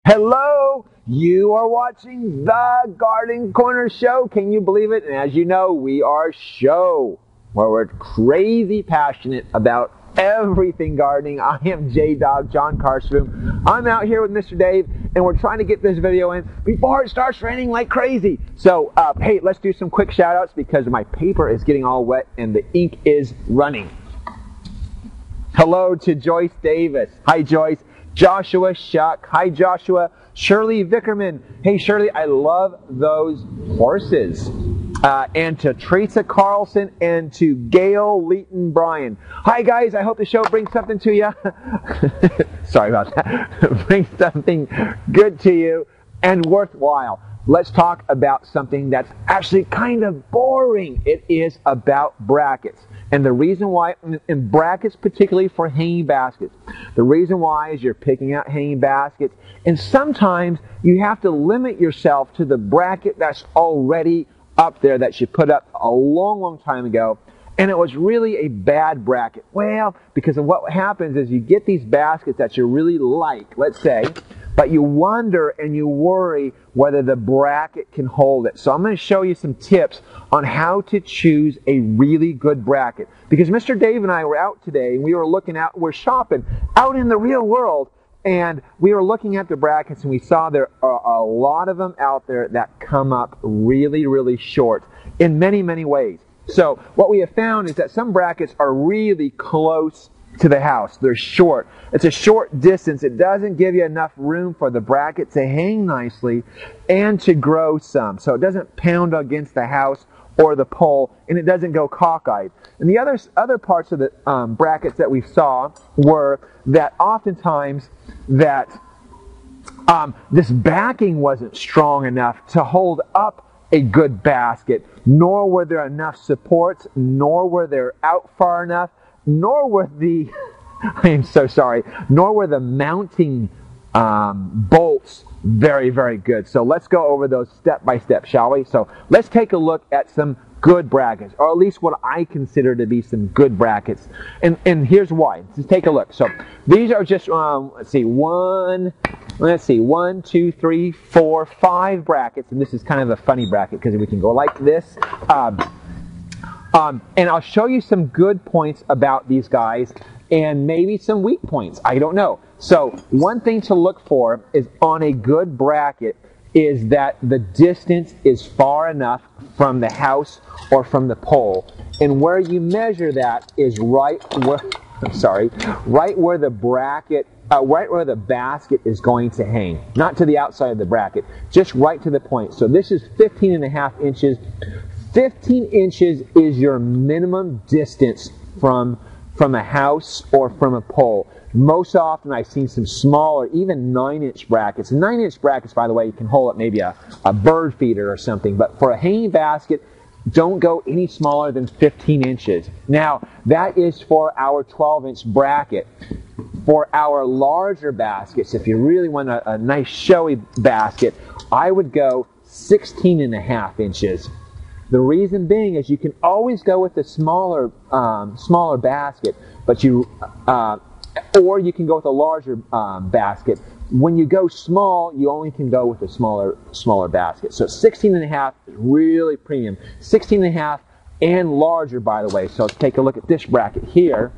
Hello, you are watching the Garden Corner Show. Can you believe it? And as you know, we are a show where we're crazy passionate about everything gardening. I am J-Dog, John Karstrom. I'm out here with Mr. Dave, and we're trying to get this video in before it starts raining like crazy. So, hey, let's do some quick shout-outs because my paper is getting all wet and the ink is running. Hello to Joyce Davis. Hi, Joyce. Joshua Shuck. Hi, Joshua. Shirley Vickerman. Hey, Shirley, I love those horses. And to Teresa Carlson and to Gail Leeton Bryan. Hi, guys. I hope the show brings something to you. Sorry about that. Brings something good to you and worthwhile. Let's talk about something that's actually kind of boring. It is about brackets. And the reason why, in brackets particularly for hanging baskets, the reason why is you're picking out hanging baskets, and sometimes you have to limit yourself to the bracket that's already up there that you put up a long, long time ago, and it was really a bad bracket. Well, because of what happens is you get these baskets that you really like, let's say, but you wonder and you worry whether the bracket can hold it. So I'm going to show you some tips on how to choose a really good bracket. Because Mr. Dave and I were out today and we were looking out, we're shopping out in the real world, and we were looking at the brackets and we saw there are a lot of them out there that come up really, really short in many, many ways. So what we have found is that some brackets are really close to the house. They're short. It's a short distance. It doesn't give you enough room for the bracket to hang nicely and to grow some. So it doesn't pound against the house or the pole, and it doesn't go cockeyed. And the other parts of the brackets that we saw were that oftentimes that this backing wasn't strong enough to hold up a good basket, nor were there enough supports, nor were they out far enough, nor were the, I am so sorry, nor were the mounting bolts very, very good. So let's go over those step by step, shall we? So let's take a look at some good brackets, or at least what I consider to be some good brackets. And here's why. Let's take a look. So these are just, let's see, 1, 2, 3, 4, 5 brackets. And this is kind of a funny bracket because we can go like this. And I'll show you some good points about these guys and maybe some weak points. I don't know. So one thing to look for is on a good bracket is that the distance is far enough from the house or from the pole. And where you measure that is right where the bracket, right where the basket is going to hang. Not to the outside of the bracket, just right to the point. So this is 15.5 inches. 15 inches is your minimum distance from a house or from a pole. Most often I've seen some smaller, even 9-inch brackets. And 9-inch brackets, by the way, you can hold up maybe a bird feeder or something. But for a hanging basket, don't go any smaller than 15 inches. Now, that is for our 12-inch bracket. For our larger baskets, if you really want a nice showy basket, I would go 16.5 inches. The reason being is you can always go with the smaller basket, but or you can go with a larger basket. When you go small, you only can go with a smaller basket. So 16.5 is really premium. 16.5 and larger, by the way. So let's take a look at this bracket here,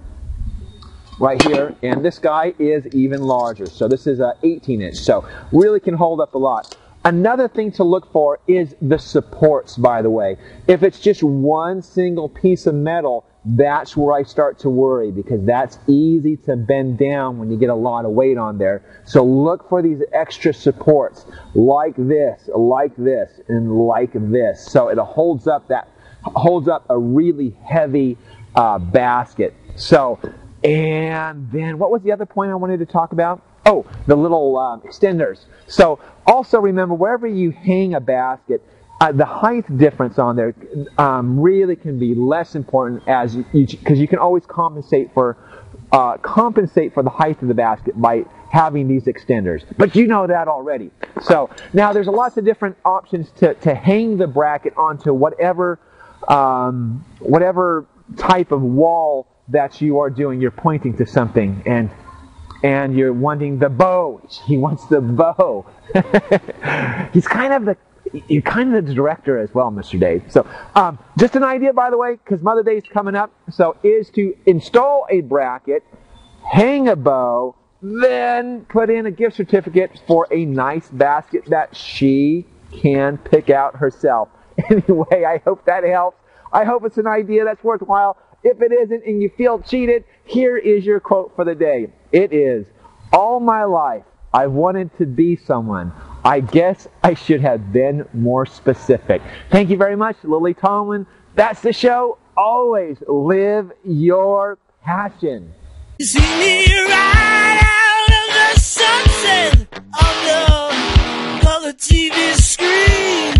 right here, and this guy is even larger. So this is 18 inch. So really can hold up a lot. Another thing to look for is the supports, by the way. If it's just one single piece of metal, that's where I start to worry because that's easy to bend down when you get a lot of weight on there. So look for these extra supports like this, and like this. So it holds up a really heavy basket. So, and then what was the other point I wanted to talk about? Oh, the little extenders. So also remember, wherever you hang a basket, the height difference on there really can be less important because you can always compensate for the height of the basket by having these extenders. But you know that already. So now there's lots of different options to hang the bracket onto whatever type of wall that you are doing. You're pointing to something, and and you're wanting the bow. He wants the bow. You're kind of the director as well, Mr. Dave. So, just an idea, by the way, because Mother Day is coming up. So, is to install a bracket, hang a bow, then put in a gift certificate for a nice basket that she can pick out herself. Anyway, I hope that helps. I hope it's an idea that's worthwhile. If it isn't and you feel cheated, here is your quote for the day. It is, "All my life I've wanted to be someone. I guess I should have been more specific." Thank you very much, Lily Tomlin. That's the show. Always live your passion. See me right out of the sunset on the color TV screen.